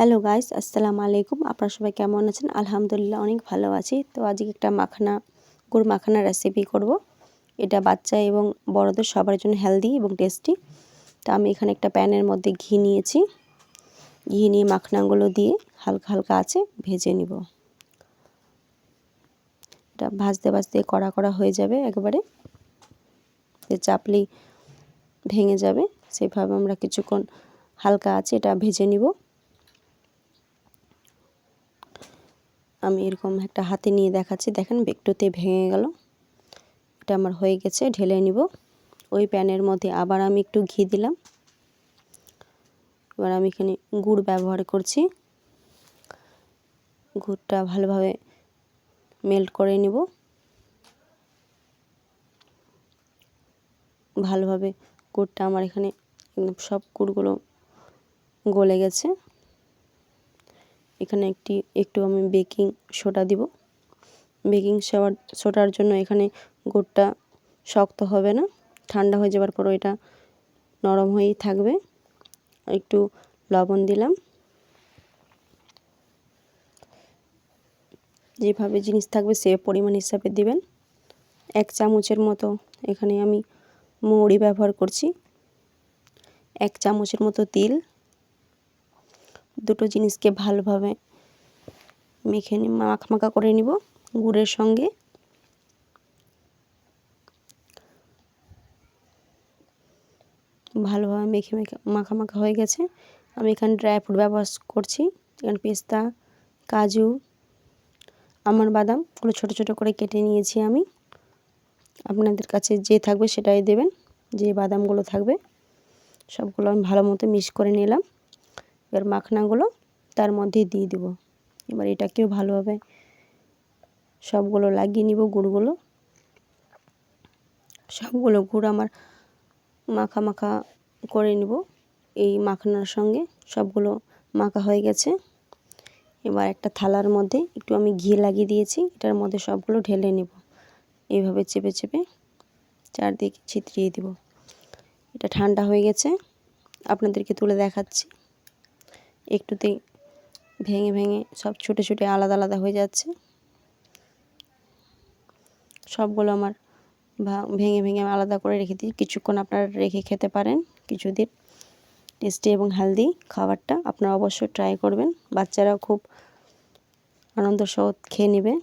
Hello guys, আসসালামু আলাইকুম। আপনারা সবাই কেমন আছেন? আলহামদুলিল্লাহ অনেক ভালো আছি। তো আজকে একটা গুড় মাখানা রেসিপি করব। এটা বাচ্চা এবং বড়দের সবার জন্য হেলদি এবং টেস্টি। তো আমি এখানে একটা প্যানের মধ্যে ঘি নিয়েছি। ঘি নিয়ে মাখনাগুলো দিয়ে হালকা হালকা আঁচে ভেজে নিব। এটা ভাজতে ভাজতে কড়া কড়া হয়ে যাবে একেবারে, চাপলেই ভেঙে যাবে। সেভাবে আমরা কিছুক্ষণ হালকা আঁচে এটা ভেজে নিব। আমি এরকম একটা হাতে নিয়ে দেখাচ্ছি, দেখেন একটুতে ভেঙে গেল। এটা আমার হয়ে গেছে, ঢেলে নিব। ওই প্যানের মধ্যে আবার আমি একটু ঘি দিলাম। এবার আমি এখানে গুড় ব্যবহার করছি। গুড়টা ভালোভাবে মেল্ট করে নিব। ভালোভাবে গুড়টা আমার এখানে সব গুড়গুলো গলে গেছে। এখানে একটু আমি বেকিং সোডা দিব। বেকিং সোডার জন্য এখানে গুড়টা শক্ত হবে না, ঠান্ডা হয়ে যাওয়ার পর এটা নরম হয়েই থাকবে। একটু লবণ দিলাম। যেভাবে জিনিস থাকবে সে পরিমাণ হিসাবে দিবেন। 1 চামচের মতো এখানে আমি মৌরি ব্যবহার করছি। 1 চামচের মতো তিল। দুটো জিনিসকে ভালোভাবে মেখে মাখা করে নিব গুড়ের সঙ্গে। ভালোভাবে মেখে মাখা হয়ে গেছে। আমি এখানে ড্রাই ফ্রুট ব্যবহার করছি। এখানে পেস্তা, কাজু, আমন্ড, বাদামগুলো ছোটো ছোটো করে কেটে নিয়েছি আমি। আপনাদের কাছে যে থাকবে সেটাই দেবেন, যে বাদামগুলো থাকবে সবগুলো আমি ভালো মতো মিক্স করে নিলাম। এবার মাখনাগুলো তার মধ্যে দিয়ে দেব। এবার এটাকেও ভালোভাবে সবগুলো লাগিয়ে নিব। সবগুলো গুড় আমার মাখা করে নিব। এই মাখনার সঙ্গে সবগুলো মাখা হয়ে গেছে। এবার একটা থালার মধ্যে একটু আমি ঘি লাগিয়ে দিয়েছি, এটার মধ্যে সবগুলো ঢেলে নিব। এইভাবে চেপে চেপে চারদিকে ছিটিয়ে দিব। এটা ঠান্ডা হয়ে গেছে, আপনাদেরকে তুলে দেখাচ্ছি। একটুতেই ভেঙে সব ছুটে আলাদা আলাদা হয়ে যাচ্ছে। সবগুলো আমার ভেঙে আলাদা করে রেখে দিই। কিছুক্ষণ আপনারা রেখে খেতে পারেন। কিছুদিন টেস্টি এবং হেলদি খাবারটা আপনারা অবশ্যই ট্রাই করবেন। বাচ্চারাও খুব আনন্দ সহ খেয়ে নেবে।